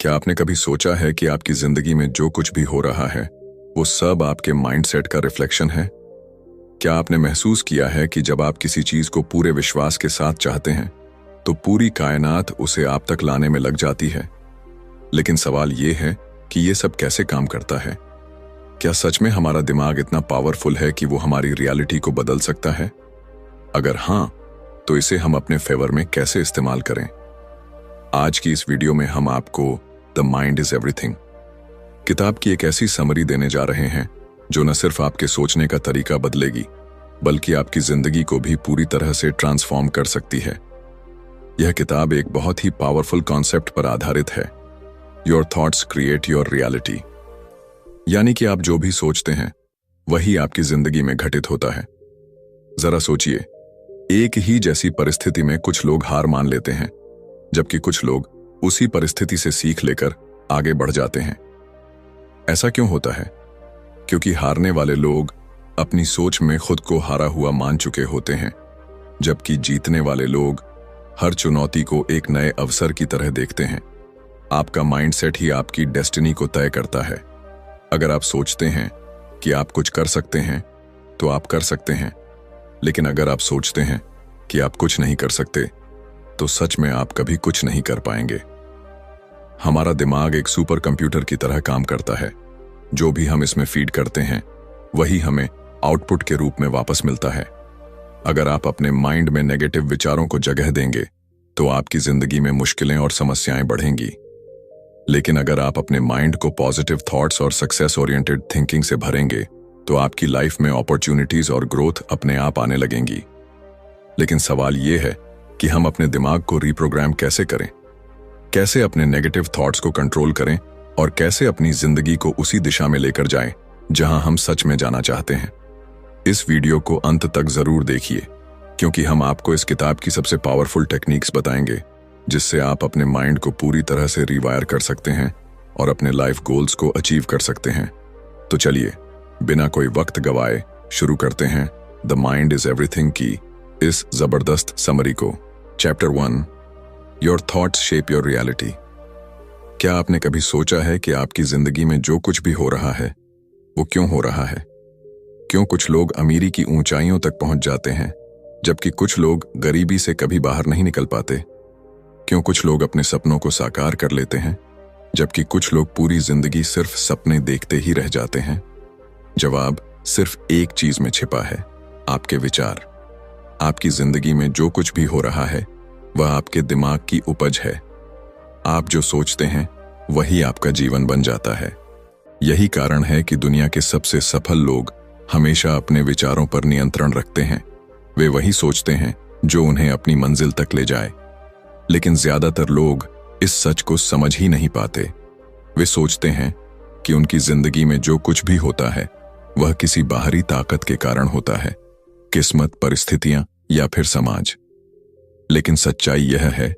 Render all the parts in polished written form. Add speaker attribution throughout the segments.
Speaker 1: क्या आपने कभी सोचा है कि आपकी जिंदगी में जो कुछ भी हो रहा है वो सब आपके माइंडसेट का रिफ्लेक्शन है? क्या आपने महसूस किया है कि जब आप किसी चीज को पूरे विश्वास के साथ चाहते हैं तो पूरी कायनात उसे आप तक लाने में लग जाती है? लेकिन सवाल ये है कि ये सब कैसे काम करता है? क्या सच में हमारा दिमाग इतना पावरफुल है कि वो हमारी रियलिटी को बदल सकता है? अगर हाँ, तो इसे हम अपने फेवर में कैसे इस्तेमाल करें? आज की इस वीडियो में हम आपको द माइंड इज एवरीथिंग किताब की एक ऐसी समरी देने जा रहे हैं जो न सिर्फ आपके सोचने का तरीका बदलेगी बल्कि आपकी जिंदगी को भी पूरी तरह से ट्रांसफॉर्म कर सकती है। यह किताब एक बहुत ही पावरफुल कॉन्सेप्ट पर आधारित है, your thoughts create your reality. यानी कि आप जो भी सोचते हैं वही आपकी जिंदगी में घटित होता है। जरा सोचिए, एक ही जैसी परिस्थिति में कुछ लोग हार मान लेते हैं जबकि कुछ लोग उसी परिस्थिति से सीख लेकर आगे बढ़ जाते हैं। ऐसा क्यों होता है? क्योंकि हारने वाले लोग अपनी सोच में खुद को हारा हुआ मान चुके होते हैं, जबकि जीतने वाले लोग हर चुनौती को एक नए अवसर की तरह देखते हैं। आपका माइंडसेट ही आपकी डेस्टिनी को तय करता है। अगर आप सोचते हैं कि आप कुछ कर सकते हैं तो आप कर सकते हैं, लेकिन अगर आप सोचते हैं कि आप कुछ नहीं कर सकते तो सच में आप कभी कुछ नहीं कर पाएंगे। हमारा दिमाग एक सुपर कंप्यूटर की तरह काम करता है। जो भी हम इसमें फीड करते हैं वही हमें आउटपुट के रूप में वापस मिलता है। अगर आप अपने माइंड में नेगेटिव विचारों को जगह देंगे तो आपकी जिंदगी में मुश्किलें और समस्याएं बढ़ेंगी। लेकिन अगर आप अपने माइंड को पॉजिटिव थॉट्स और सक्सेस ओरिएंटेड थिंकिंग से भरेंगे तो आपकी लाइफ में अपॉर्चुनिटीज और ग्रोथ अपने आप आने लगेंगी। लेकिन सवाल यह है कि हम अपने दिमाग को रिप्रोग्राम कैसे करें, कैसे अपने नेगेटिव थॉट्स को कंट्रोल करें और कैसे अपनी जिंदगी को उसी दिशा में लेकर जाएं जहां हम सच में जाना चाहते हैं। इस वीडियो को अंत तक जरूर देखिए, क्योंकि हम आपको इस किताब की सबसे पावरफुल टेक्निक्स बताएंगे जिससे आप अपने माइंड को पूरी तरह से रिवायर कर सकते हैं और अपने लाइफ गोल्स को अचीव कर सकते हैं। तो चलिए बिना कोई वक्त गवाए शुरू करते हैं द माइंड इज एवरीथिंग की इस जबरदस्त समरी को। Chapter 1, your thoughts shape your reality. क्या आपने कभी सोचा है कि आपकी जिंदगी में जो कुछ भी हो रहा है वो क्यों हो रहा है? क्यों कुछ लोग अमीरी की ऊंचाइयों तक पहुंच जाते हैं जबकि कुछ लोग गरीबी से कभी बाहर नहीं निकल पाते? क्यों कुछ लोग अपने सपनों को साकार कर लेते हैं जबकि कुछ लोग पूरी जिंदगी सिर्फ सपने देखते ही रह जाते हैं? जवाब सिर्फ एक चीज में छिपा है, आपके विचार। आपकी जिंदगी में जो कुछ भी हो रहा है वह आपके दिमाग की उपज है। आप जो सोचते हैं वही आपका जीवन बन जाता है। यही कारण है कि दुनिया के सबसे सफल लोग हमेशा अपने विचारों पर नियंत्रण रखते हैं। वे वही सोचते हैं जो उन्हें अपनी मंजिल तक ले जाए। लेकिन ज्यादातर लोग इस सच को समझ ही नहीं पाते। वे सोचते हैं कि उनकी जिंदगी में जो कुछ भी होता है वह किसी बाहरी ताकत के कारण होता है, किस्मत, परिस्थितियां या फिर समाज। लेकिन सच्चाई यह है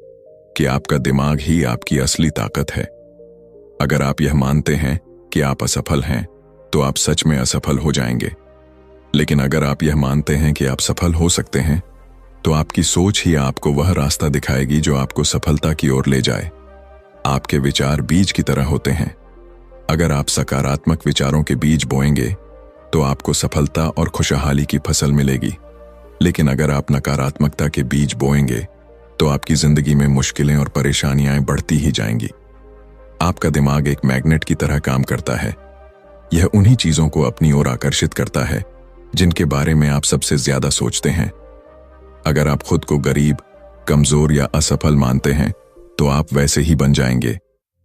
Speaker 1: कि आपका दिमाग ही आपकी असली ताकत है। अगर आप यह मानते हैं कि आप असफल हैं तो आप सच में असफल हो जाएंगे। लेकिन अगर आप यह मानते हैं कि आप सफल हो सकते हैं तो आपकी सोच ही आपको वह रास्ता दिखाएगी जो आपको सफलता की ओर ले जाए। आपके विचार बीज की तरह होते हैं। अगर आप सकारात्मक विचारों के बीज बोएंगे तो आपको सफलता और खुशहाली की फसल मिलेगी। लेकिन अगर आप नकारात्मकता के बीज बोएंगे तो आपकी जिंदगी में मुश्किलें और परेशानियां बढ़ती ही जाएंगी। आपका दिमाग एक मैग्नेट की तरह काम करता है। यह उन्हीं चीजों को अपनी ओर आकर्षित करता है जिनके बारे में आप सबसे ज्यादा सोचते हैं। अगर आप खुद को गरीब, कमजोर या असफल मानते हैं तो आप वैसे ही बन जाएंगे।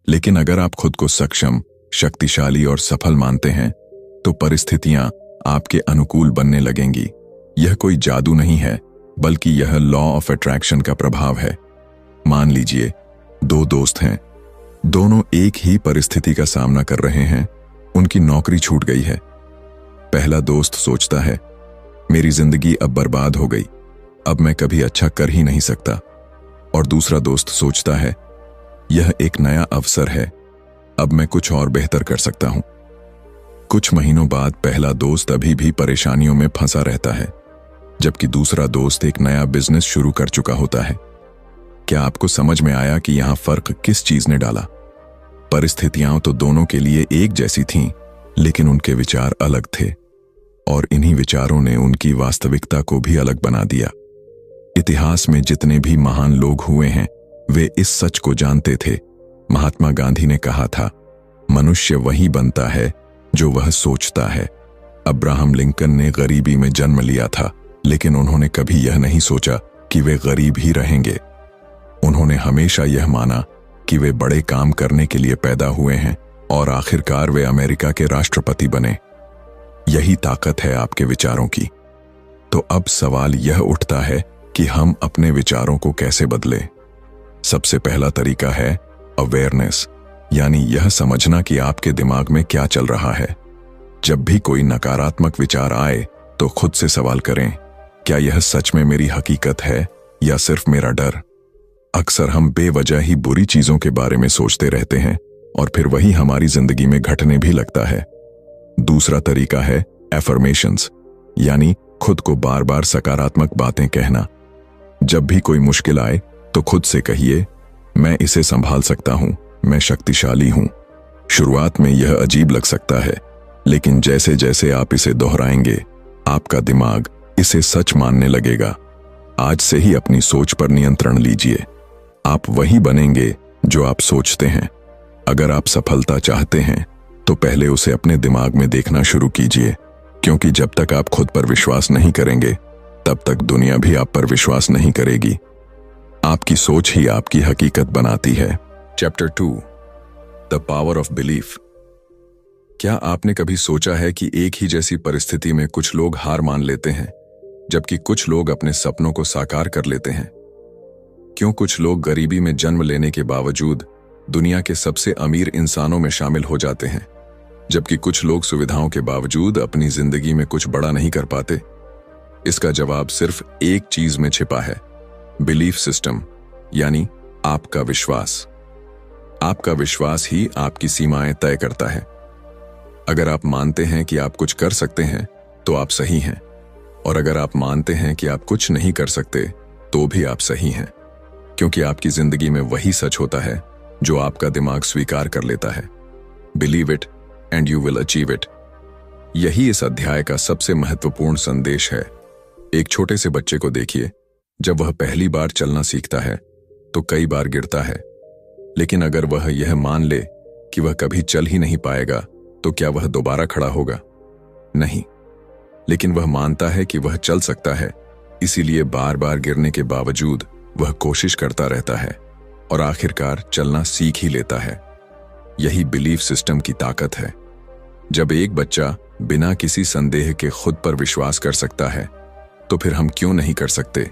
Speaker 1: लेकिन अगर आप खुद को सक्षम, शक्तिशाली और सफल मानते हैं तो परिस्थितियां आपके अनुकूल बनने लगेंगी। यह कोई जादू नहीं है, बल्कि यह लॉ ऑफ अट्रैक्शन का प्रभाव है। मान लीजिए दो दोस्त हैं, दोनों एक ही परिस्थिति का सामना कर रहे हैं। उनकी नौकरी छूट गई है। पहला दोस्त सोचता है, मेरी जिंदगी अब बर्बाद हो गई, अब मैं कभी अच्छा कर ही नहीं सकता। और दूसरा दोस्त सोचता है, यह एक नया अवसर है, अब मैं कुछ और बेहतर कर सकता हूं। कुछ महीनों बाद पहला दोस्त अभी भी परेशानियों में फंसा रहता है, जबकि दूसरा दोस्त एक नया बिजनेस शुरू कर चुका होता है। क्या आपको समझ में आया कि यहां फर्क किस चीज ने डाला? परिस्थितियां तो दोनों के लिए एक जैसी थीं, लेकिन उनके विचार अलग थे और इन्हीं विचारों ने उनकी वास्तविकता को भी अलग बना दिया। इतिहास में जितने भी महान लोग हुए हैं वे इस सच को जानते थे। महात्मा गांधी ने कहा था, मनुष्य वही बनता है जो वह सोचता है। अब्राहम लिंकन ने गरीबी में जन्म लिया था, लेकिन उन्होंने कभी यह नहीं सोचा कि वे गरीब ही रहेंगे। उन्होंने हमेशा यह माना कि वे बड़े काम करने के लिए पैदा हुए हैं और आखिरकार वे अमेरिका के राष्ट्रपति बने। यही ताकत है आपके विचारों की। तो अब सवाल यह उठता है कि हम अपने विचारों को कैसे बदलें। सबसे पहला तरीका है अवेयरनेस, यानी यह समझना कि आपके दिमाग में क्या चल रहा है। जब भी कोई नकारात्मक विचार आए तो खुद से सवाल करें, क्या यह सच में मेरी हकीकत है या सिर्फ मेरा डर? अक्सर हम बेवजह ही बुरी चीजों के बारे में सोचते रहते हैं और फिर वही हमारी जिंदगी में घटने भी लगता है। दूसरा तरीका है एफर्मेशंस, यानी खुद को बार बार सकारात्मक बातें कहना। जब भी कोई मुश्किल आए तो खुद से कहिए, मैं इसे संभाल सकता हूं, मैं शक्तिशाली हूं। शुरुआत में यह अजीब लग सकता है, लेकिन जैसे जैसे आप इसे दोहराएंगे आपका दिमाग इसे सच मानने लगेगा। आज से ही अपनी सोच पर नियंत्रण लीजिए। आप वही बनेंगे जो आप सोचते हैं। अगर आप सफलता चाहते हैं तो पहले उसे अपने दिमाग में देखना शुरू कीजिए, क्योंकि जब तक आप खुद पर विश्वास नहीं करेंगे तब तक दुनिया भी आप पर विश्वास नहीं करेगी। आपकी सोच ही आपकी हकीकत बनाती है। Chapter 2, the power of belief. क्या आपने कभी सोचा है कि एक ही जैसी परिस्थिति में कुछ लोग हार मान लेते हैं जबकि कुछ लोग अपने सपनों को साकार कर लेते हैं? क्यों कुछ लोग गरीबी में जन्म लेने के बावजूद दुनिया के सबसे अमीर इंसानों में शामिल हो जाते हैं, जबकि कुछ लोग सुविधाओं के बावजूद अपनी जिंदगी में कुछ बड़ा नहीं कर पाते? इसका जवाब सिर्फ एक चीज में छिपा है, बिलीफ सिस्टम, यानी आपका विश्वास। आपका विश्वास ही आपकी सीमाएं तय करता है। अगर आप मानते हैं कि आप कुछ कर सकते हैं तो आप सही हैं, और अगर आप मानते हैं कि आप कुछ नहीं कर सकते तो भी आप सही हैं, क्योंकि आपकी जिंदगी में वही सच होता है जो आपका दिमाग स्वीकार कर लेता है। Believe it and you will achieve it. यही इस अध्याय का सबसे महत्वपूर्ण संदेश है। एक छोटे से बच्चे को देखिए, जब वह पहली बार चलना सीखता है तो कई बार गिरता है, लेकिन अगर वह यह मान ले कि वह कभी चल ही नहीं पाएगा तो क्या वह दोबारा खड़ा होगा? नहीं। लेकिन वह मानता है कि वह चल सकता है, इसीलिए बार बार गिरने के बावजूद वह कोशिश करता रहता है और आखिरकार चलना सीख ही लेता है। यही बिलीफ सिस्टम की ताकत है। जब एक बच्चा बिना किसी संदेह के खुद पर विश्वास कर सकता है तो फिर हम क्यों नहीं कर सकते?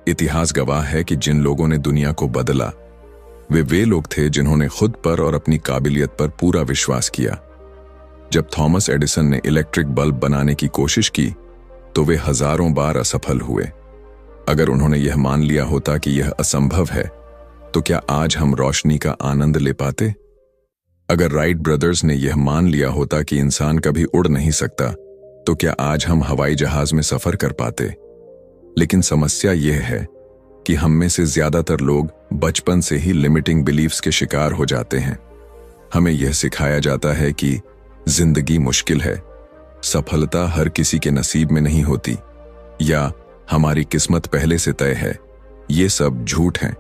Speaker 1: इतिहास गवाह है कि जिन लोगों ने दुनिया को बदला वे लोग थे जिन्होंने खुद पर और अपनी काबिलियत पर पूरा विश्वास किया। जब थॉमस एडिसन ने इलेक्ट्रिक बल्ब बनाने की कोशिश की तो वे हजारों बार असफल हुए। अगर उन्होंने यह मान लिया होता कि यह असंभव है तो क्या आज हम रोशनी का आनंद ले पाते? अगर राइट ब्रदर्स ने यह मान लिया होता कि इंसान कभी उड़ नहीं सकता तो क्या आज हम हवाई जहाज में सफर कर पाते? लेकिन समस्या यह है कि हम में से ज्यादातर लोग बचपन से ही लिमिटिंग बिलीफ्स के शिकार हो जाते हैं। हमें यह सिखाया जाता है कि जिंदगी मुश्किल है, सफलता हर किसी के नसीब में नहीं होती, या हमारी किस्मत पहले से तय है। ये सब झूठ है।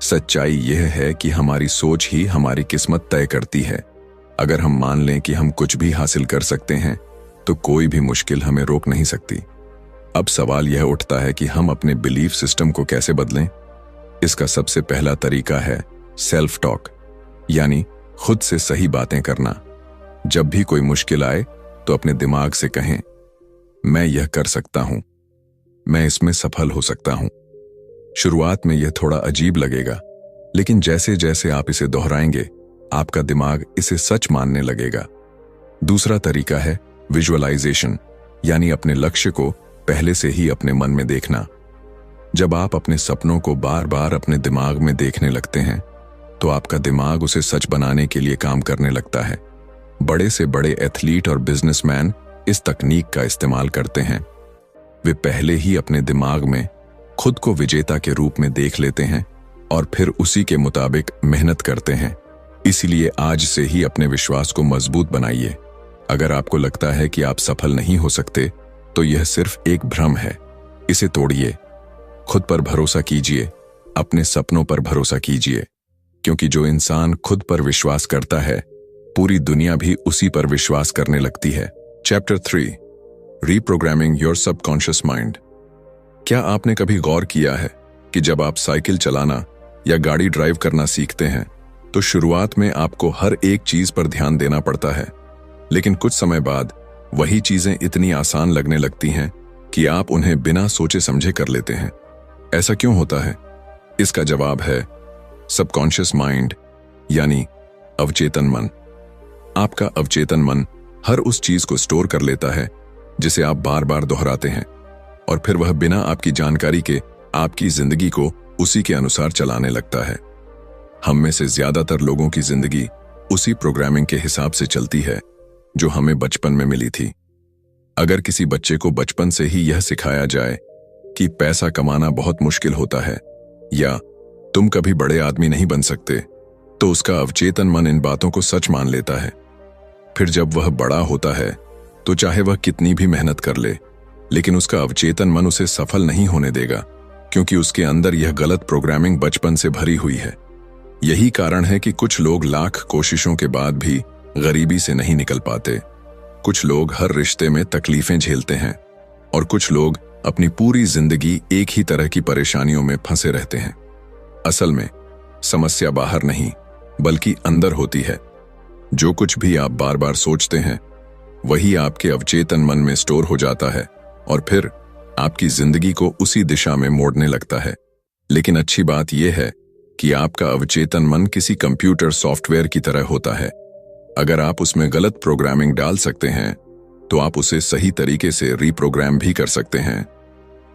Speaker 1: सच्चाई यह है कि हमारी सोच ही हमारी किस्मत तय करती है। अगर हम मान लें कि हम कुछ भी हासिल कर सकते हैं तो कोई भी मुश्किल हमें रोक नहीं सकती। अब सवाल यह उठता है कि हम अपने बिलीफ सिस्टम को कैसे बदलें? इसका सबसे पहला तरीका है सेल्फ टॉक, यानी खुद से सही बातें करना। जब भी कोई मुश्किल आए तो अपने दिमाग से कहें, मैं यह कर सकता हूं, मैं इसमें सफल हो सकता हूं। शुरुआत में यह थोड़ा अजीब लगेगा, लेकिन जैसे जैसे आप इसे दोहराएंगे आपका दिमाग इसे सच मानने लगेगा। दूसरा तरीका है विजुअलाइजेशन, यानी अपने लक्ष्य को पहले से ही अपने मन में देखना। जब आप अपने सपनों को बार बार अपने दिमाग में देखने लगते हैं तो आपका दिमाग उसे सच बनाने के लिए काम करने लगता है। बड़े से बड़े एथलीट और बिजनेसमैन इस तकनीक का इस्तेमाल करते हैं। वे पहले ही अपने दिमाग में खुद को विजेता के रूप में देख लेते हैं और फिर उसी के मुताबिक मेहनत करते हैं। इसलिए आज से ही अपने विश्वास को मजबूत बनाइए। अगर आपको लगता है कि आप सफल नहीं हो सकते, तो यह सिर्फ एक भ्रम है। इसे तोड़िए। खुद पर भरोसा कीजिए, अपने सपनों पर भरोसा कीजिए, क्योंकि जो इंसान खुद पर विश्वास करता है, पूरी दुनिया भी उसी पर विश्वास करने लगती है। Chapter 3, reprogramming your subconscious mind. क्या आपने कभी गौर किया है कि जब आप साइकिल चलाना या गाड़ी ड्राइव करना सीखते हैं, तो शुरुआत में आपको हर एक चीज पर ध्यान देना पड़ता है, लेकिन कुछ समय बाद वही चीजें इतनी आसान लगने लगती हैं कि आप उन्हें बिना सोचे समझे कर लेते हैं। ऐसा क्यों होता है? इसका जवाब है सबकॉन्शियस माइंड, यानी अवचेतन मन। आपका अवचेतन मन हर उस चीज को स्टोर कर लेता है जिसे आप बार बार दोहराते हैं, और फिर वह बिना आपकी जानकारी के आपकी जिंदगी को उसी के अनुसार चलाने लगता है। हम में से ज्यादातर लोगों की जिंदगी उसी प्रोग्रामिंग के हिसाब से चलती है जो हमें बचपन में मिली थी। अगर किसी बच्चे को बचपन से ही यह सिखाया जाए कि पैसा कमाना बहुत मुश्किल होता है या तुम कभी बड़े आदमी नहीं बन सकते, तो उसका अवचेतन मन इन बातों को सच मान लेता है। फिर जब वह बड़ा होता है, तो चाहे वह कितनी भी मेहनत कर ले, लेकिन उसका अवचेतन मन उसे सफल नहीं होने देगा, क्योंकि उसके अंदर यह गलत प्रोग्रामिंग बचपन से भरी हुई है। यही कारण है कि कुछ लोग लाख कोशिशों के बाद भी गरीबी से नहीं निकल पाते। कुछ लोग हर रिश्ते में तकलीफें झेलते हैं, और कुछ लोग अपनी पूरी जिंदगी एक ही तरह की परेशानियों में फंसे रहते हैं। असल में समस्या बाहर नहीं, बल्कि अंदर होती है। जो कुछ भी आप बार बार सोचते हैं, वही आपके अवचेतन मन में स्टोर हो जाता है और फिर आपकी जिंदगी को उसी दिशा में मोड़ने लगता है। लेकिन अच्छी बात यह है कि आपका अवचेतन मन किसी कंप्यूटर सॉफ्टवेयर की तरह होता है। अगर आप उसमें गलत प्रोग्रामिंग डाल सकते हैं, तो आप उसे सही तरीके से रीप्रोग्राम भी कर सकते हैं।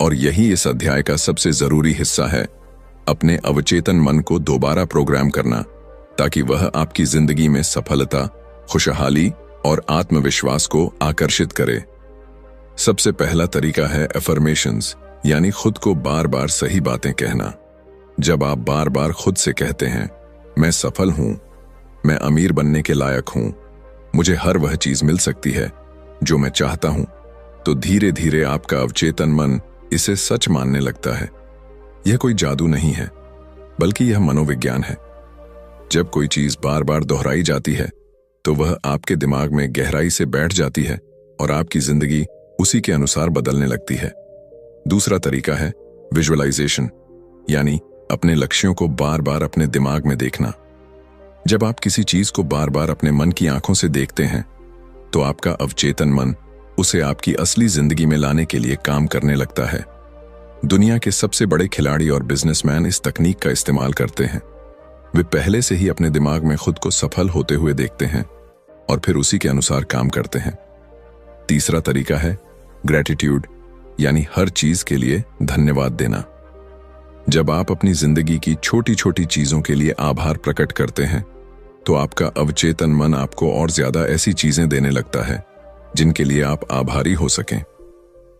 Speaker 1: और यही इस अध्याय का सबसे जरूरी हिस्सा है, अपने अवचेतन मन को दोबारा प्रोग्राम करना, ताकि वह आपकी जिंदगी में सफलता, खुशहाली और आत्मविश्वास को आकर्षित करे। सबसे पहला तरीका है अफर्मेशंस, यानी खुद को बार बार सही बातें कहना। जब आप बार बार खुद से कहते हैं, मैं सफल हूं, मैं अमीर बनने के लायक हूं, मुझे हर वह चीज मिल सकती है जो मैं चाहता हूं, तो धीरे धीरे आपका अवचेतन मन इसे सच मानने लगता है। यह कोई जादू नहीं है, बल्कि यह मनोविज्ञान है। जब कोई चीज बार बार दोहराई जाती है, तो वह आपके दिमाग में गहराई से बैठ जाती है और आपकी जिंदगी उसी के अनुसार बदलने लगती है। दूसरा तरीका है विजुअलाइजेशन, यानी अपने लक्ष्यों को बार बार अपने दिमाग में देखना। जब आप किसी चीज को बार बार अपने मन की आंखों से देखते हैं, तो आपका अवचेतन मन उसे आपकी असली जिंदगी में लाने के लिए काम करने लगता है। दुनिया के सबसे बड़े खिलाड़ी और बिजनेसमैन इस तकनीक का इस्तेमाल करते हैं। वे पहले से ही अपने दिमाग में खुद को सफल होते हुए देखते हैं और फिर उसी के अनुसार काम करते हैं। तीसरा तरीका है ग्रैटिट्यूड, यानी हर चीज के लिए धन्यवाद देना। जब आप अपनी जिंदगी की छोटी छोटी चीजों के लिए आभार प्रकट करते हैं, तो आपका अवचेतन मन आपको और ज्यादा ऐसी चीजें देने लगता है जिनके लिए आप आभारी हो सकें।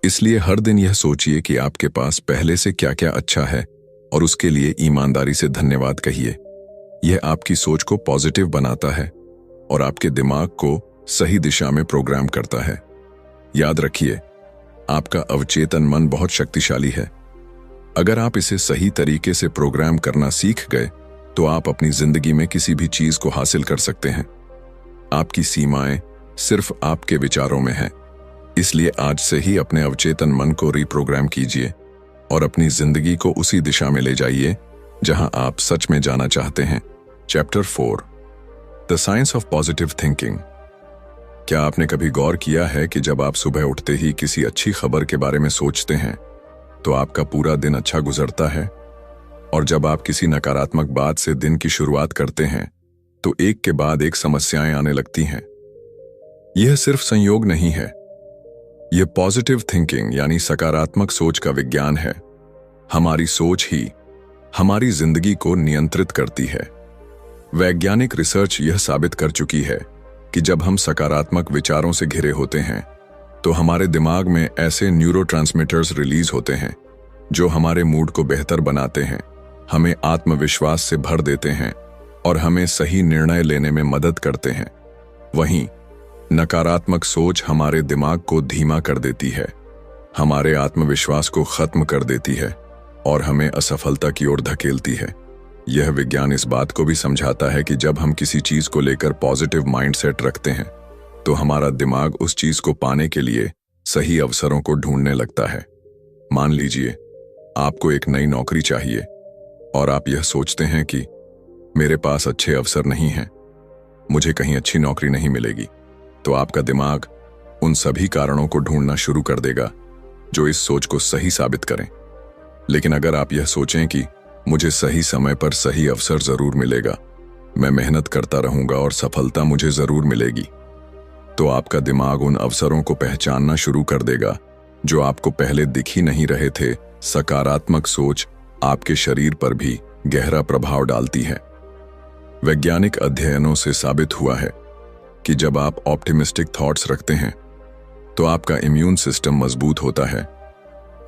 Speaker 1: इसलिए हर दिन यह सोचिए कि आपके पास पहले से क्या क्या अच्छा है और उसके लिए ईमानदारी से धन्यवाद कहिए। यह आपकी सोच को पॉजिटिव बनाता है और आपके दिमाग को सही दिशा में प्रोग्राम करता है। याद रखिए, आपका अवचेतन मन बहुत शक्तिशाली है। अगर आप इसे सही तरीके से प्रोग्राम करना सीख गए, तो आप अपनी जिंदगी में किसी भी चीज को हासिल कर सकते हैं। आपकी सीमाएं सिर्फ आपके विचारों में हैं। इसलिए आज से ही अपने अवचेतन मन को रीप्रोग्राम कीजिए और अपनी जिंदगी को उसी दिशा में ले जाइए जहां आप सच में जाना चाहते हैं। Chapter 4, the science of positive thinking. क्या आपने कभी गौर किया है कि जब आप सुबह उठते ही किसी अच्छी खबर के बारे में सोचते हैं, तो आपका पूरा दिन अच्छा गुजरता है, और जब आप किसी नकारात्मक बात से दिन की शुरुआत करते हैं, तो एक के बाद एक समस्याएं आने लगती हैं। यह सिर्फ संयोग नहीं है, यह पॉजिटिव थिंकिंग यानी सकारात्मक सोच का विज्ञान है। हमारी सोच ही हमारी जिंदगी को नियंत्रित करती है। वैज्ञानिक रिसर्च यह साबित कर चुकी है कि जब हम सकारात्मक विचारों से घिरे होते हैं, तो हमारे दिमाग में ऐसे न्यूरोट्रांसमीटर्स रिलीज होते हैं जो हमारे मूड को बेहतर बनाते हैं, हमें आत्मविश्वास से भर देते हैं और हमें सही निर्णय लेने में मदद करते हैं। वहीं नकारात्मक सोच हमारे दिमाग को धीमा कर देती है, हमारे आत्मविश्वास को खत्म कर देती है और हमें असफलता की ओर धकेलती है। यह विज्ञान इस बात को भी समझाता है कि जब हम किसी चीज को लेकर पॉजिटिव माइंडसेट रखते हैं तो हमारा दिमाग उस चीज को पाने के लिए सही अवसरों को ढूंढने लगता है। मान लीजिए आपको एक नई नौकरी चाहिए और आप यह सोचते हैं कि मेरे पास अच्छे अवसर नहीं हैं, मुझे कहीं अच्छी नौकरी नहीं मिलेगी, तो आपका दिमाग उन सभी कारणों को ढूंढना शुरू कर देगा जो इस सोच को सही साबित करें। लेकिन अगर आप यह सोचें कि मुझे सही समय पर सही अवसर जरूर मिलेगा, मैं मेहनत करता रहूंगा और सफलता मुझे जरूर मिलेगी, तो आपका दिमाग उन अवसरों को पहचानना शुरू कर देगा जो आपको पहले दिख ही नहीं रहे थे। सकारात्मक सोच आपके शरीर पर भी गहरा प्रभाव डालती है। वैज्ञानिक अध्ययनों से साबित हुआ है कि जब आप ऑप्टिमिस्टिक थॉट्स रखते हैं तो आपका इम्यून सिस्टम मजबूत होता है,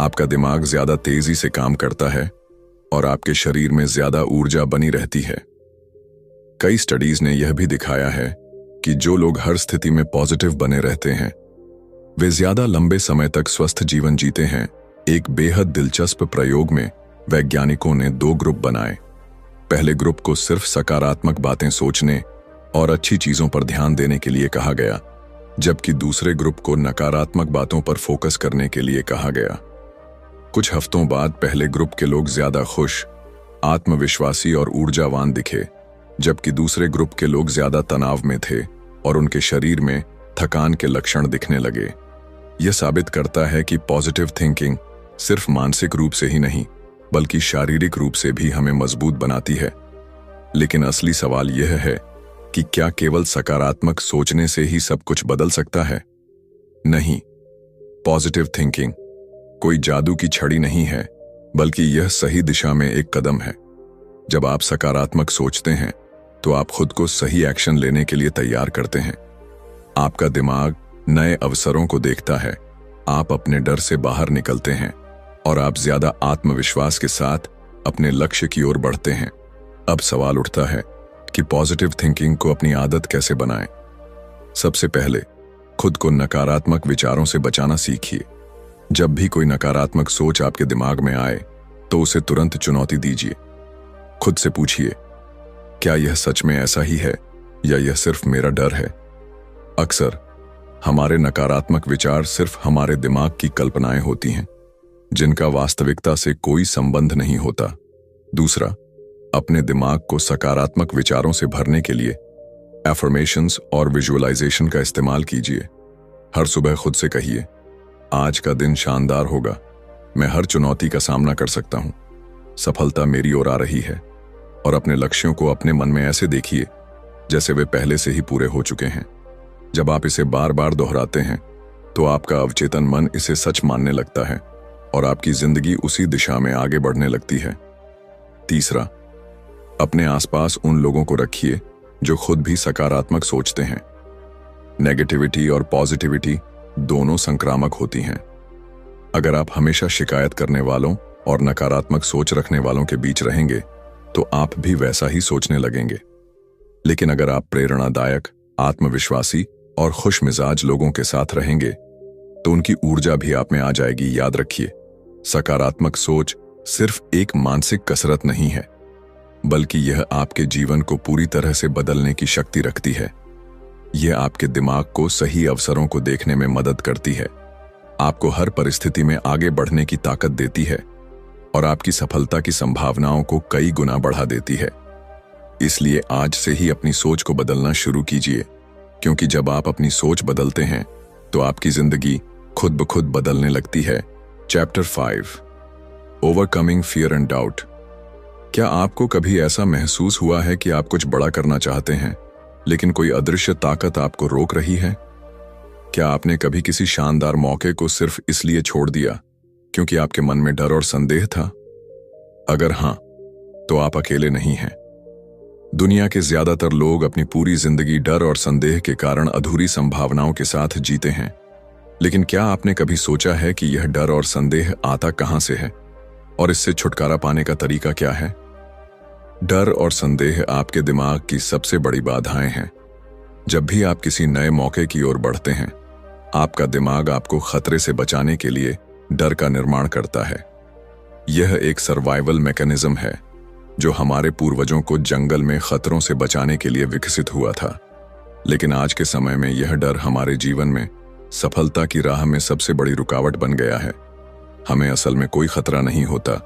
Speaker 1: आपका दिमाग ज्यादा तेजी से काम करता है और आपके शरीर में ज्यादा ऊर्जा बनी रहती है। कई स्टडीज ने यह भी दिखाया है कि जो लोग हर स्थिति में पॉजिटिव बने रहते हैं वे ज्यादा लंबे समय तक स्वस्थ जीवन जीते हैं। एक बेहद दिलचस्प प्रयोग में वैज्ञानिकों ने 2 ग्रुप बनाए। पहले ग्रुप को सिर्फ सकारात्मक बातें सोचने और अच्छी चीजों पर ध्यान देने के लिए कहा गया, जबकि दूसरे ग्रुप को नकारात्मक बातों पर फोकस करने के लिए कहा गया। कुछ हफ्तों बाद पहले ग्रुप के लोग ज्यादा खुश, आत्मविश्वासी और ऊर्जावान दिखे, जबकि दूसरे ग्रुप के लोग ज्यादा तनाव में थे और उनके शरीर में थकान के लक्षण दिखने लगे। यह साबित करता है कि पॉजिटिव थिंकिंग सिर्फ मानसिक रूप से ही नहीं बल्कि शारीरिक रूप से भी हमें मजबूत बनाती है। लेकिन असली सवाल यह है कि क्या केवल सकारात्मक सोचने से ही सब कुछ बदल सकता है? नहीं, पॉजिटिव थिंकिंग कोई जादू की छड़ी नहीं है, बल्कि यह सही दिशा में एक कदम है। जब आप सकारात्मक सोचते हैं तो आप खुद को सही एक्शन लेने के लिए तैयार करते हैं। आपका दिमाग नए अवसरों को देखता है, आप अपने डर से बाहर निकलते हैं और आप ज्यादा आत्मविश्वास के साथ अपने लक्ष्य की ओर बढ़ते हैं। अब सवाल उठता है कि पॉजिटिव थिंकिंग को अपनी आदत कैसे बनाएं? सबसे पहले खुद को नकारात्मक विचारों से बचाना सीखिए। जब भी कोई नकारात्मक सोच आपके दिमाग में आए तो उसे तुरंत चुनौती दीजिए। खुद से पूछिए, क्या यह सच में ऐसा ही है या यह सिर्फ मेरा डर है? अक्सर हमारे नकारात्मक विचार सिर्फ हमारे दिमाग की कल्पनाएं होती हैं, जिनका वास्तविकता से कोई संबंध नहीं होता। दूसरा, अपने दिमाग को सकारात्मक विचारों से भरने के लिए एफर्मेशंस और विजुअलाइजेशन का इस्तेमाल कीजिए। हर सुबह खुद से कहिए, आज का दिन शानदार होगा, मैं हर चुनौती का सामना कर सकता हूं, सफलता मेरी ओर आ रही है। और अपने लक्ष्यों को अपने मन में ऐसे देखिए जैसे वे पहले से ही पूरे हो चुके हैं। जब आप इसे बार बार दोहराते हैं तो आपका अवचेतन मन इसे सच मानने लगता है और आपकी जिंदगी उसी दिशा में आगे बढ़ने लगती है। तीसरा, अपने आसपास उन लोगों को रखिए जो खुद भी सकारात्मक सोचते हैं। नेगेटिविटी और पॉजिटिविटी दोनों संक्रामक होती हैं। अगर आप हमेशा शिकायत करने वालों और नकारात्मक सोच रखने वालों के बीच रहेंगे तो आप भी वैसा ही सोचने लगेंगे। लेकिन अगर आप प्रेरणादायक, आत्मविश्वासी और खुश मिजाज लोगों के साथ रहेंगे तो उनकी ऊर्जा भी आप में आ जाएगी। याद रखिए, सकारात्मक सोच सिर्फ एक मानसिक कसरत नहीं है, बल्कि यह आपके जीवन को पूरी तरह से बदलने की शक्ति रखती है। यह आपके दिमाग को सही अवसरों को देखने में मदद करती है, आपको हर परिस्थिति में आगे बढ़ने की ताकत देती है और आपकी सफलता की संभावनाओं को कई गुना बढ़ा देती है। इसलिए आज से ही अपनी सोच को बदलना शुरू कीजिए, क्योंकि जब आप अपनी सोच बदलते हैं तो आपकी जिंदगी खुद ब खुद बदलने लगती है। Chapter 5, overcoming fear and doubt. क्या आपको कभी ऐसा महसूस हुआ है कि आप कुछ बड़ा करना चाहते हैं लेकिन कोई अदृश्य ताकत आपको रोक रही है? क्या आपने कभी किसी शानदार मौके को सिर्फ इसलिए छोड़ दिया क्योंकि आपके मन में डर और संदेह था? अगर हां, तो आप अकेले नहीं हैं। दुनिया के ज्यादातर लोग अपनी पूरी जिंदगी डर और संदेह के कारण अधूरी संभावनाओं के साथ जीते हैं। लेकिन क्या आपने कभी सोचा है कि यह डर और संदेह आता कहां से है और इससे छुटकारा पाने का तरीका क्या है? डर और संदेह आपके दिमाग की सबसे बड़ी बाधाएं हैं। जब भी आप किसी नए मौके की ओर बढ़ते हैं, आपका दिमाग आपको खतरे से बचाने के लिए डर का निर्माण करता है। यह एक सर्वाइवल मैकेनिज्म है जो हमारे पूर्वजों को जंगल में खतरों से बचाने के लिए विकसित हुआ था। लेकिन आज के समय में यह डर हमारे जीवन में सफलता की राह में सबसे बड़ी रुकावट बन गया है। हमें असल में कोई खतरा नहीं होता,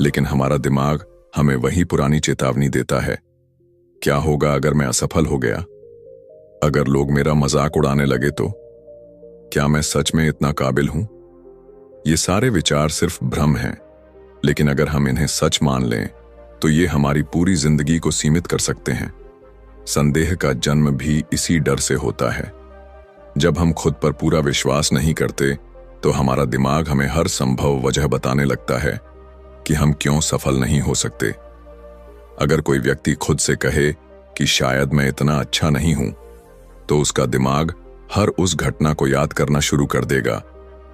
Speaker 1: लेकिन हमारा दिमाग हमें वही पुरानी चेतावनी देता है। क्या होगा अगर मैं असफल हो गया? अगर लोग मेरा मजाक उड़ाने लगे तो? क्या मैं सच में इतना काबिल हूं? ये सारे विचार सिर्फ भ्रम हैं, लेकिन अगर हम इन्हें सच मान लें तो ये हमारी पूरी जिंदगी को सीमित कर सकते हैं। संदेह का जन्म भी इसी डर से होता है। जब हम खुद पर पूरा विश्वास नहीं करते तो हमारा दिमाग हमें हर संभव वजह बताने लगता है कि हम क्यों सफल नहीं हो सकते। अगर कोई व्यक्ति खुद से कहे कि शायद मैं इतना अच्छा नहीं हूं, तो उसका दिमाग हर उस घटना को याद करना शुरू कर देगा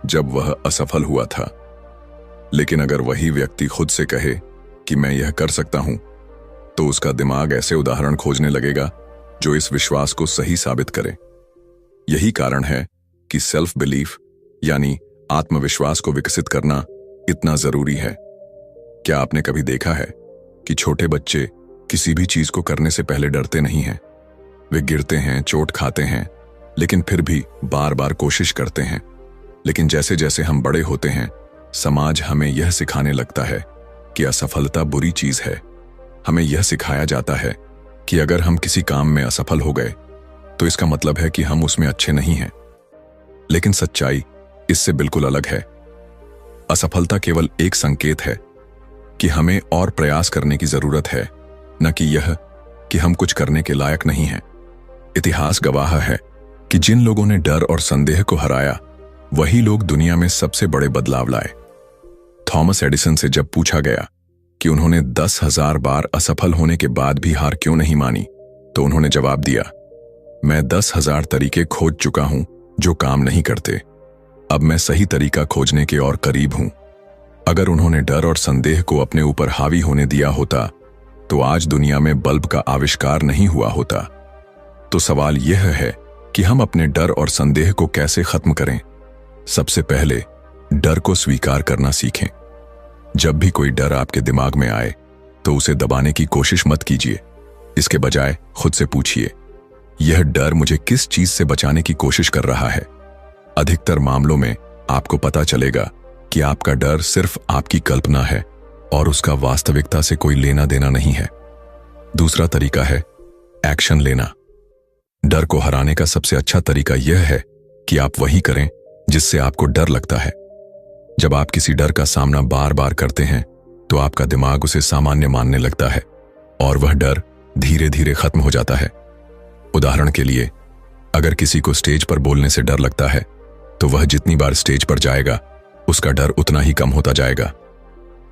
Speaker 1: जब वह असफल हुआ था। लेकिन अगर वही व्यक्ति खुद से कहे कि मैं यह कर सकता हूं, तो उसका दिमाग ऐसे उदाहरण खोजने लगेगा जो इस विश्वास को सही साबित करे। यही कारण है कि सेल्फ बिलीफ यानी आत्मविश्वास को विकसित करना इतना जरूरी है। क्या आपने कभी देखा है कि छोटे बच्चे किसी भी चीज को करने से पहले डरते नहीं हैं? वे गिरते हैं, चोट खाते हैं, लेकिन फिर भी बार बार कोशिश करते हैं। लेकिन जैसे जैसे हम बड़े होते हैं, समाज हमें यह सिखाने लगता है कि असफलता बुरी चीज है। हमें यह सिखाया जाता है कि अगर हम किसी काम में असफल हो गए तो इसका मतलब है कि हम उसमें अच्छे नहीं हैं। लेकिन सच्चाई इससे बिल्कुल अलग है। असफलता केवल एक संकेत है कि हमें और प्रयास करने की जरूरत है, न कि यह कि हम कुछ करने के लायक नहीं हैं। इतिहास गवाह है कि जिन लोगों ने डर और संदेह को हराया, वही लोग दुनिया में सबसे बड़े बदलाव लाए। थॉमस एडिसन से जब पूछा गया कि उन्होंने 10,000 बार असफल होने के बाद भी हार क्यों नहीं मानी, तो उन्होंने जवाब दिया, मैं 10,000 तरीके खोज चुका हूं जो काम नहीं करते। अब मैं सही तरीका खोजने के और करीब हूं। अगर उन्होंने डर और संदेह को अपने ऊपर हावी होने दिया होता, तो आज दुनिया में बल्ब का आविष्कार नहीं हुआ होता। तो सवाल यह है कि हम अपने डर और संदेह को कैसे खत्म करें। सबसे पहले डर को स्वीकार करना सीखें। जब भी कोई डर आपके दिमाग में आए तो उसे दबाने की कोशिश मत कीजिए। इसके बजाय खुद से पूछिए, यह डर मुझे किस चीज से बचाने की कोशिश कर रहा है? अधिकतर मामलों में आपको पता चलेगा कि आपका डर सिर्फ आपकी कल्पना है और उसका वास्तविकता से कोई लेना देना नहीं है। दूसरा तरीका है एक्शन लेना। डर को हराने का सबसे अच्छा तरीका यह है कि आप वही करें जिससे आपको डर लगता है। जब आप किसी डर का सामना बार बार करते हैं तो आपका दिमाग उसे सामान्य मानने लगता है और वह डर धीरे धीरे खत्म हो जाता है। उदाहरण के लिए, अगर किसी को स्टेज पर बोलने से डर लगता है तो वह जितनी बार स्टेज पर जाएगा उसका डर उतना ही कम होता जाएगा।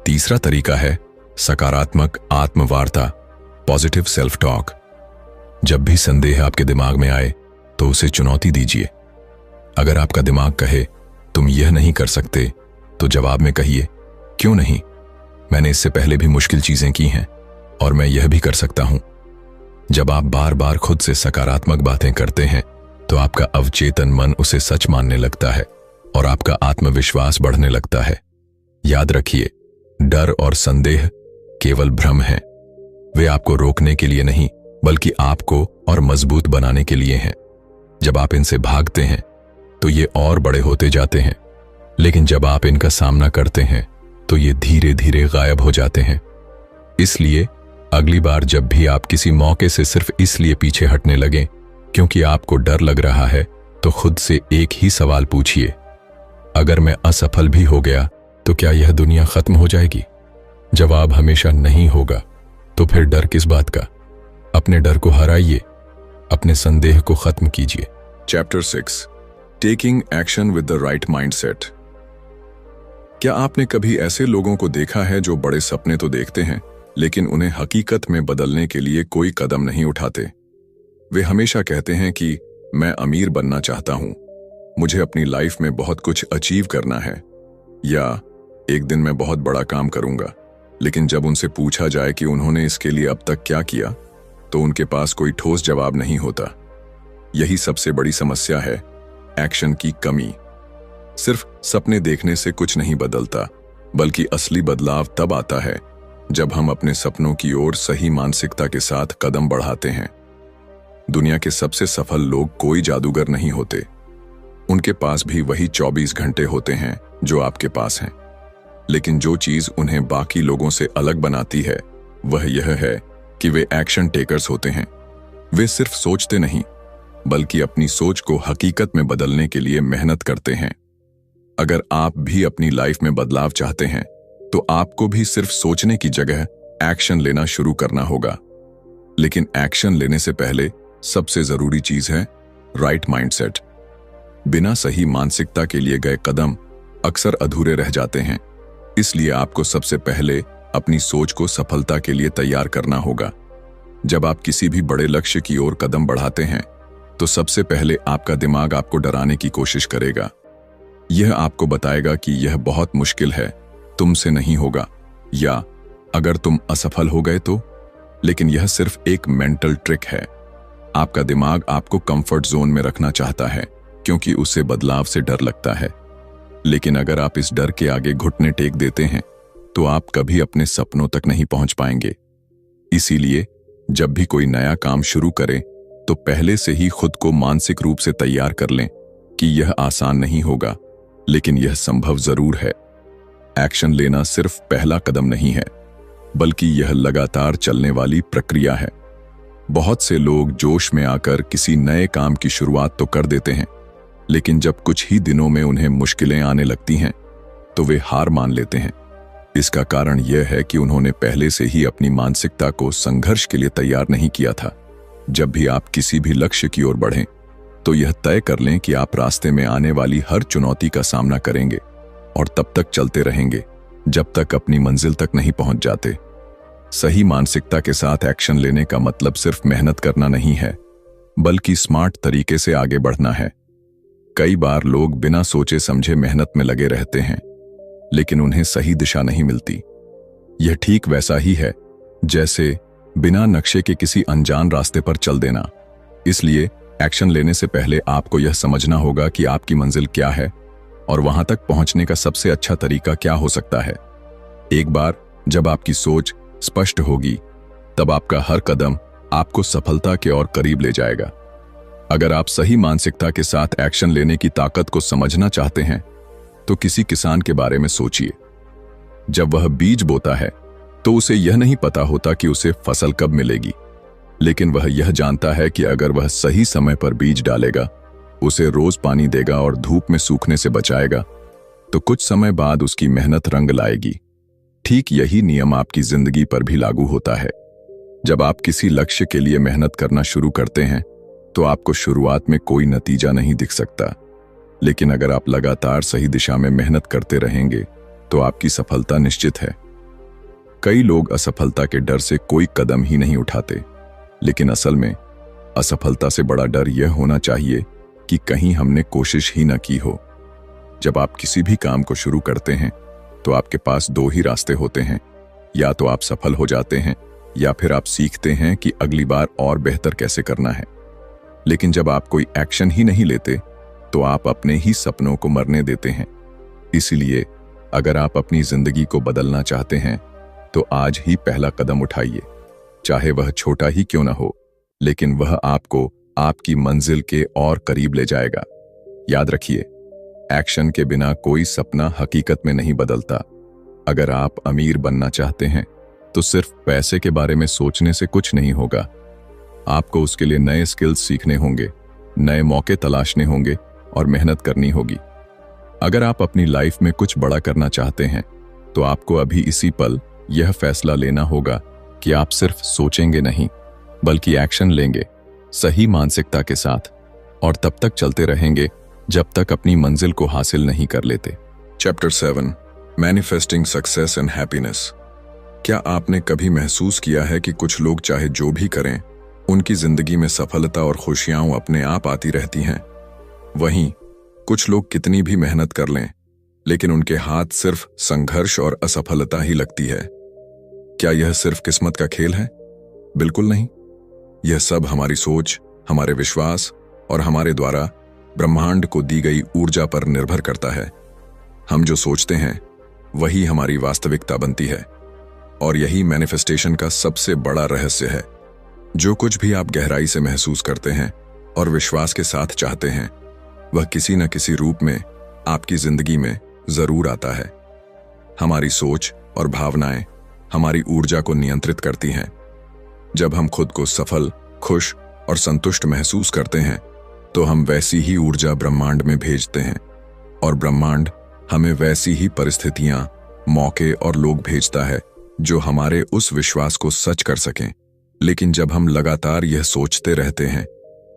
Speaker 1: तीसरा तरीका है सकारात्मक आत्मवार्ता, पॉजिटिव सेल्फ टॉक। जब भी संदेह आपके दिमाग में आए तो उसे चुनौती दीजिए। अगर आपका दिमाग कहे तुम यह नहीं कर सकते, तो जवाब में कहिए, क्यों नहीं? मैंने इससे पहले भी मुश्किल चीजें की हैं और मैं यह भी कर सकता हूं। जब आप बार बार खुद से सकारात्मक बातें करते हैं तो आपका अवचेतन मन उसे सच मानने लगता है और आपका आत्मविश्वास बढ़ने लगता है। याद रखिए, डर और संदेह केवल भ्रम हैं। वे आपको रोकने के लिए नहीं, बल्कि आपको और मजबूत बनाने के लिए हैं। जब आप इनसे भागते हैं तो ये और बड़े होते जाते हैं, लेकिन जब आप इनका सामना करते हैं तो ये धीरे धीरे गायब हो जाते हैं। इसलिए अगली बार जब भी आप किसी मौके से सिर्फ इसलिए पीछे हटने लगें क्योंकि आपको डर लग रहा है, तो खुद से एक ही सवाल पूछिए, अगर मैं असफल भी हो गया तो क्या यह दुनिया खत्म हो जाएगी? जवाब हमेशा नहीं होगा। तो फिर डर किस बात का? अपने डर को हराइए, अपने संदेह को खत्म कीजिए। Chapter 6, taking action with the right mindset. क्या आपने कभी ऐसे लोगों को देखा है जो बड़े सपने तो देखते हैं, लेकिन उन्हें हकीकत में बदलने के लिए कोई कदम नहीं उठाते? वे हमेशा कहते हैं कि मैं अमीर बनना चाहता हूं, मुझे अपनी लाइफ में बहुत कुछ अचीव करना है, या एक दिन मैं बहुत बड़ा काम करूंगा। लेकिन जब उनसे पूछा जाए कि उन्होंने इसके लिए अब तक क्या किया, तो उनके पास कोई ठोस जवाब नहीं होता। यही सबसे बड़ी समस्या है, एक्शन की कमी। सिर्फ सपने देखने से कुछ नहीं बदलता, बल्कि असली बदलाव तब आता है जब हम अपने सपनों की ओर सही मानसिकता के साथ कदम बढ़ाते हैं। दुनिया के सबसे सफल लोग कोई जादूगर नहीं होते। उनके पास भी वही 24 घंटे होते हैं जो आपके पास हैं। लेकिन जो चीज उन्हें बाकी लोगों से अलग बनाती है वह यह है कि वे एक्शन टेकर्स होते हैं। वे सिर्फ सोचते नहीं, बल्कि अपनी सोच को हकीकत में बदलने के लिए मेहनत करते हैं। अगर आप भी अपनी लाइफ में बदलाव चाहते हैं, तो आपको भी सिर्फ सोचने की जगह एक्शन लेना शुरू करना होगा। लेकिन एक्शन लेने से पहले सबसे जरूरी चीज है राइट माइंडसेट। बिना सही मानसिकता के लिए गए कदम अक्सर अधूरे रह जाते हैं। इसलिए आपको सबसे पहले अपनी सोच को सफलता के लिए तैयार करना होगा। जब आप किसी भी बड़े लक्ष्य की ओर कदम बढ़ाते हैं, तो सबसे पहले आपका दिमाग आपको डराने की कोशिश करेगा। यह आपको बताएगा कि यह बहुत मुश्किल है, तुमसे नहीं होगा, या अगर तुम असफल हो गए तो। लेकिन यह सिर्फ एक मेंटल ट्रिक है। आपका दिमाग आपको कंफर्ट जोन में रखना चाहता है, क्योंकि उसे बदलाव से डर लगता है। लेकिन अगर आप इस डर के आगे घुटने टेक देते हैं, तो आप कभी अपने सपनों तक नहीं पहुंच पाएंगे। इसीलिए जब भी कोई नया काम शुरू करें, तो पहले से ही खुद को मानसिक रूप से तैयार कर लें कि यह आसान नहीं होगा, लेकिन यह संभव जरूर है। एक्शन लेना सिर्फ पहला कदम नहीं है, बल्कि यह लगातार चलने वाली प्रक्रिया है। बहुत से लोग जोश में आकर किसी नए काम की शुरुआत तो कर देते हैं, लेकिन जब कुछ ही दिनों में उन्हें मुश्किलें आने लगती हैं, तो वे हार मान लेते हैं। इसका कारण यह है कि उन्होंने पहले से ही अपनी मानसिकता को संघर्ष के लिए तैयार नहीं किया था। जब भी आप किसी भी लक्ष्य की ओर बढ़ें, तो यह तय कर लें कि आप रास्ते में आने वाली हर चुनौती का सामना करेंगे और तब तक चलते रहेंगे जब तक अपनी मंजिल तक नहीं पहुंच जाते। सही मानसिकता के साथ एक्शन लेने का मतलब सिर्फ मेहनत करना नहीं है, बल्कि स्मार्ट तरीके से आगे बढ़ना है। कई बार लोग बिना सोचे समझे मेहनत में लगे रहते हैं, लेकिन उन्हें सही दिशा नहीं मिलती। यह ठीक वैसा ही है जैसे बिना नक्शे के किसी अनजान रास्ते पर चल देना। इसलिए एक्शन लेने से पहले आपको यह समझना होगा कि आपकी मंजिल क्या है और वहां तक पहुंचने का सबसे अच्छा तरीका क्या हो सकता है। एक बार जब आपकी सोच स्पष्ट होगी, तब आपका हर कदम आपको सफलता के और करीब ले जाएगा। अगर आप सही मानसिकता के साथ एक्शन लेने की ताकत को समझना चाहते हैं, तो किसी किसान के बारे में सोचिए। जब वह बीज बोता है, तो उसे यह नहीं पता होता कि उसे फसल कब मिलेगी, लेकिन वह यह जानता है कि अगर वह सही समय पर बीज डालेगा, उसे रोज पानी देगा और धूप में सूखने से बचाएगा, तो कुछ समय बाद उसकी मेहनत रंग लाएगी। ठीक यही नियम आपकी जिंदगी पर भी लागू होता है। जब आप किसी लक्ष्य के लिए मेहनत करना शुरू करते हैं, तो आपको शुरुआत में कोई नतीजा नहीं दिख सकता, लेकिन अगर आप लगातार सही दिशा में मेहनत करते रहेंगे, तो आपकी सफलता निश्चित है। कई लोग असफलता के डर से कोई कदम ही नहीं उठाते, लेकिन असल में असफलता से बड़ा डर यह होना चाहिए कि कहीं हमने कोशिश ही न की हो। जब आप किसी भी काम को शुरू करते हैं, तो आपके पास दो ही रास्ते होते हैं। या तो आप सफल हो जाते हैं, या फिर आप सीखते हैं कि अगली बार और बेहतर कैसे करना है। लेकिन जब आप कोई एक्शन ही नहीं लेते, तो आप अपने ही सपनों को मरने देते हैं। इसलिए अगर आप अपनी जिंदगी को बदलना चाहते हैं, तो आज ही पहला कदम उठाइए। चाहे वह छोटा ही क्यों ना हो, लेकिन वह आपको आपकी मंजिल के और करीब ले जाएगा। याद रखिए, एक्शन के बिना कोई सपना हकीकत में नहीं बदलता। अगर आप अमीर बनना चाहते हैं, तो सिर्फ पैसे के बारे में सोचने से कुछ नहीं होगा। आपको उसके लिए नए स्किल्स सीखने होंगे, नए मौके तलाशने होंगे और मेहनत करनी होगी। अगर आप अपनी लाइफ में कुछ बड़ा करना चाहते हैं, तो आपको अभी इसी पल यह फैसला लेना होगा कि आप सिर्फ सोचेंगे नहीं, बल्कि एक्शन लेंगे सही मानसिकता के साथ, और तब तक चलते रहेंगे जब तक अपनी मंजिल को हासिल नहीं कर लेते।
Speaker 2: Chapter 7, manifesting success and happiness. क्या आपने कभी महसूस किया है कि कुछ लोग चाहे जो भी करें, उनकी जिंदगी में सफलता और खुशियां अपने आप आती रहती हैं? वहीं कुछ लोग कितनी भी मेहनत कर लें, लेकिन उनके हाथ सिर्फ संघर्ष और असफलता ही लगती है।
Speaker 1: क्या यह सिर्फ किस्मत का खेल है? बिल्कुल नहीं। यह सब हमारी सोच, हमारे विश्वास और हमारे द्वारा ब्रह्मांड को दी गई ऊर्जा पर निर्भर करता है। हम जो सोचते हैं वही हमारी वास्तविकता बनती है, और यही मैनिफेस्टेशन का सबसे बड़ा रहस्य है। जो कुछ भी आप गहराई से महसूस करते हैं और विश्वास के साथ चाहते हैं, वह किसी न किसी रूप में आपकी जिंदगी में जरूर आता है। हमारी सोच और भावनाएं हमारी ऊर्जा को नियंत्रित करती हैं। जब हम खुद को सफल, खुश और संतुष्ट महसूस करते हैं, तो हम वैसी ही ऊर्जा ब्रह्मांड में भेजते हैं, और ब्रह्मांड हमें वैसी ही परिस्थितियां, मौके और लोग भेजता है जो हमारे उस विश्वास को सच कर सकें। लेकिन जब हम लगातार यह सोचते रहते हैं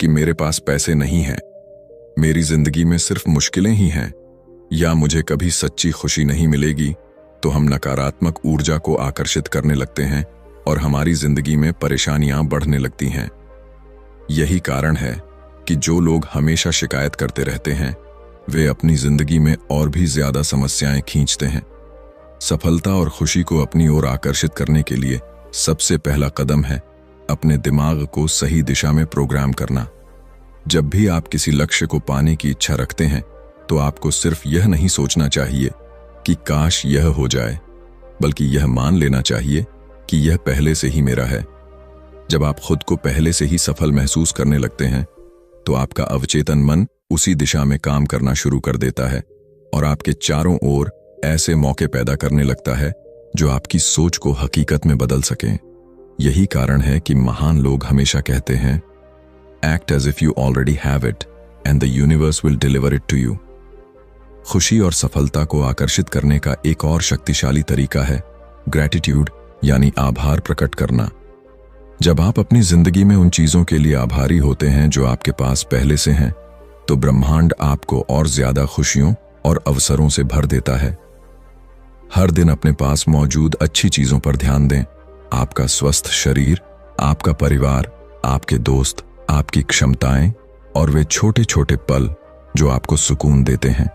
Speaker 1: कि मेरे पास पैसे नहीं हैं, मेरी जिंदगी में सिर्फ मुश्किलें ही हैं, या मुझे कभी सच्ची खुशी नहीं मिलेगी, तो हम नकारात्मक ऊर्जा को आकर्षित करने लगते हैं और हमारी जिंदगी में परेशानियां बढ़ने लगती हैं। यही कारण है कि जो लोग हमेशा शिकायत करते रहते हैं, वे अपनी जिंदगी में और भी ज्यादा समस्याएं खींचते हैं। सफलता और खुशी को अपनी ओर आकर्षित करने के लिए सबसे पहला कदम है अपने दिमाग को सही दिशा में प्रोग्राम करना। जब भी आप किसी लक्ष्य को पाने की इच्छा रखते हैं, तो आपको सिर्फ यह नहीं सोचना चाहिए कि काश यह हो जाए, बल्कि यह मान लेना चाहिए कि यह पहले से ही मेरा है। जब आप खुद को पहले से ही सफल महसूस करने लगते हैं, तो आपका अवचेतन मन उसी दिशा में काम करना शुरू कर देता है और आपके चारों ओर ऐसे मौके पैदा करने लगता है जो आपकी सोच को हकीकत में बदल सकें। यही कारण है कि महान लोग हमेशा कहते हैं, act as if you already have it and the universe will deliver it to you. खुशी और सफलता को आकर्षित करने का एक और शक्तिशाली तरीका है ग्रैटिट्यूड, यानी आभार प्रकट करना। जब आप अपनी जिंदगी में उन चीजों के लिए आभारी होते हैं जो आपके पास पहले से हैं, तो ब्रह्मांड आपको और ज्यादा खुशियों और अवसरों से भर देता है। हर दिन अपने पास मौजूद अच्छी चीजों पर ध्यान दें। आपका स्वस्थ शरीर, आपका परिवार, आपके दोस्त, आपकी क्षमताएं और वे छोटे छोटे पल जो आपको सुकून देते हैं।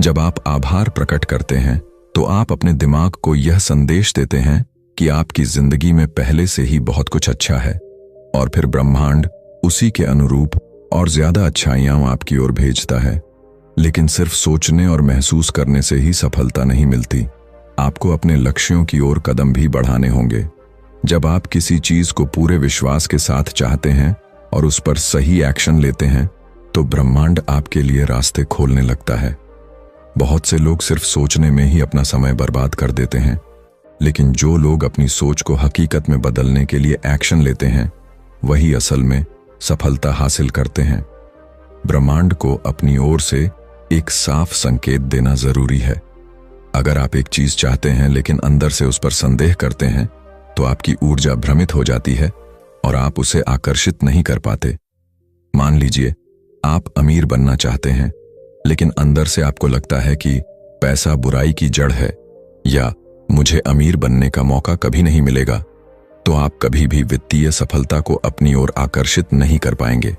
Speaker 1: जब आप आभार प्रकट करते हैं, तो आप अपने दिमाग को यह संदेश देते हैं कि आपकी जिंदगी में पहले से ही बहुत कुछ अच्छा है, और फिर ब्रह्मांड उसी के अनुरूप और ज्यादा अच्छाइयां आपकी ओर भेजता है। लेकिन सिर्फ सोचने और महसूस करने से ही सफलता नहीं मिलती। आपको अपने लक्ष्यों की ओर कदम भी बढ़ाने होंगे। जब आप किसी चीज को पूरे विश्वास के साथ चाहते हैं और उस पर सही एक्शन लेते हैं, तो ब्रह्मांड आपके लिए रास्ते खोलने लगता है। बहुत से लोग सिर्फ सोचने में ही अपना समय बर्बाद कर देते हैं, लेकिन जो लोग अपनी सोच को हकीकत में बदलने के लिए एक्शन लेते हैं, वही असल में सफलता हासिल करते हैं। ब्रह्मांड को अपनी ओर से एक साफ संकेत देना जरूरी है। अगर आप एक चीज चाहते हैं लेकिन अंदर से उस पर संदेह करते हैं, तो आपकी ऊर्जा भ्रमित हो जाती है और आप उसे आकर्षित नहीं कर पाते। मान लीजिए आप अमीर बनना चाहते हैं, लेकिन अंदर से आपको लगता है कि पैसा बुराई की जड़ है, या मुझे अमीर बनने का मौका कभी नहीं मिलेगा, तो आप कभी भी वित्तीय सफलता को अपनी ओर आकर्षित नहीं कर पाएंगे।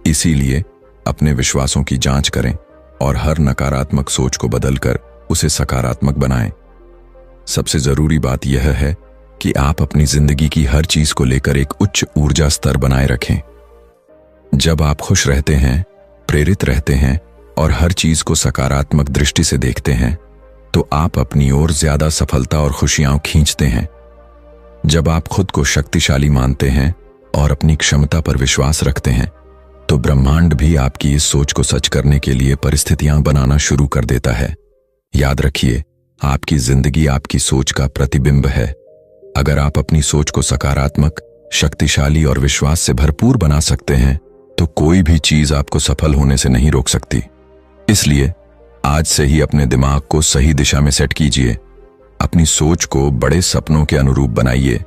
Speaker 1: इसीलिए अपने विश्वासों की जांच करें और हर नकारात्मक सोच को बदलकर उसे सकारात्मक बनाएं। सबसे जरूरी बात यह है कि आप अपनी जिंदगी की हर चीज को लेकर एक उच्च ऊर्जा स्तर बनाए रखें। जब आप खुश रहते हैं, प्रेरित रहते हैं और हर चीज को सकारात्मक दृष्टि से देखते हैं, तो आप अपनी ओर ज्यादा सफलता और खुशियां खींचते हैं। जब आप खुद को शक्तिशाली मानते हैं और अपनी क्षमता पर विश्वास रखते हैं, तो ब्रह्मांड भी आपकी इस सोच को सच करने के लिए परिस्थितियां बनाना शुरू कर देता है। याद रखिए, आपकी जिंदगी आपकी सोच का प्रतिबिंब है। अगर आप अपनी सोच को सकारात्मक, शक्तिशाली और विश्वास से भरपूर बना सकते हैं, तो कोई भी चीज आपको सफल होने से नहीं रोक सकती। इसलिए आज से ही अपने दिमाग को सही दिशा में सेट कीजिए, अपनी सोच को बड़े सपनों के अनुरूप बनाइए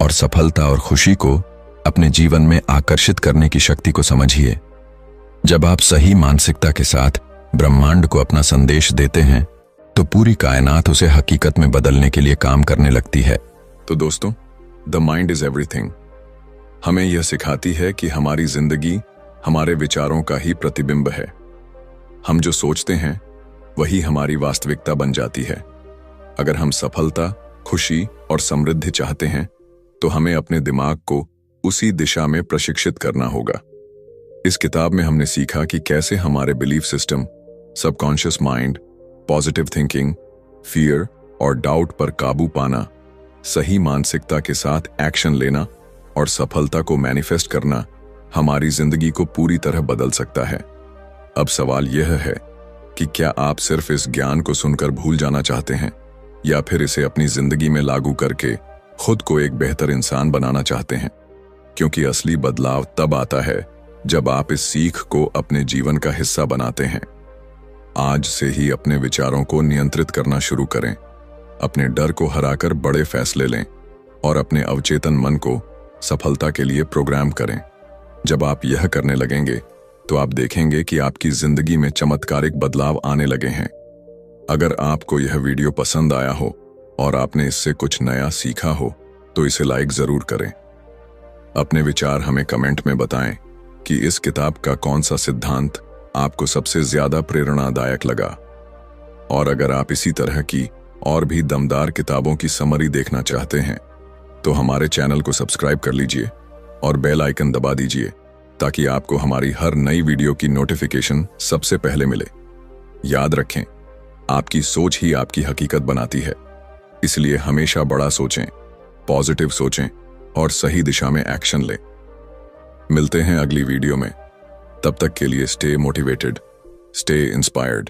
Speaker 1: और सफलता और खुशी को अपने जीवन में आकर्षित करने की शक्ति को समझिए। जब आप सही मानसिकता के साथ ब्रह्मांड को अपना संदेश देते हैं, तो पूरी कायनात उसे हकीकत में बदलने के लिए काम करने लगती है। तो दोस्तों, द माइंड इज एवरीथिंग हमें यह सिखाती है कि हमारी जिंदगी हमारे विचारों का ही प्रतिबिंब है। हम जो सोचते हैं वही हमारी वास्तविकता बन जाती है। अगर हम सफलता, खुशी और समृद्धि चाहते हैं तो हमें अपने दिमाग को उसी दिशा में प्रशिक्षित करना होगा। इस किताब में हमने सीखा कि कैसे हमारे belief system, subconscious mind, positive thinking, fear और डाउट पर काबू पाना, सही मानसिकता के साथ एक्शन लेना और सफलता को मैनिफेस्ट करना हमारी जिंदगी को पूरी तरह बदल सकता है। अब सवाल यह है कि क्या आप सिर्फ इस ज्ञान को सुनकर भूल जाना चाहते हैं या फिर इसे अपनी जिंदगी में लागू करके खुद को एक बेहतर इंसान बनाना चाहते हैं? क्योंकि असली बदलाव तब आता है जब आप इस सीख को अपने जीवन का हिस्सा बनाते हैं। आज से ही अपने विचारों को नियंत्रित करना शुरू करें, अपने डर को हराकर बड़े फैसले लें और अपने अवचेतन मन को सफलता के लिए प्रोग्राम करें। जब आप यह करने लगेंगे तो आप देखेंगे कि आपकी जिंदगी में चमत्कारिक बदलाव आने लगे हैं। अगर आपको यह वीडियो पसंद आया हो और आपने इससे कुछ नया सीखा हो तो इसे लाइक जरूर करें। अपने विचार हमें कमेंट में बताएं कि इस किताब का कौन सा सिद्धांत आपको सबसे ज्यादा प्रेरणादायक लगा। और अगर आप इसी तरह की और भी दमदार किताबों की समरी देखना चाहते हैं तो हमारे चैनल को सब्सक्राइब कर लीजिए और बेल आइकन दबा दीजिए ताकि आपको हमारी हर नई वीडियो की नोटिफिकेशन सबसे पहले मिले। याद रखें, आपकी सोच ही आपकी हकीकत बनाती है, इसलिए हमेशा बड़ा सोचें, पॉजिटिव सोचें और सही दिशा में एक्शन लें। मिलते हैं अगली वीडियो में। तब तक के लिए स्टे मोटिवेटेड, स्टे इंस्पायर्ड।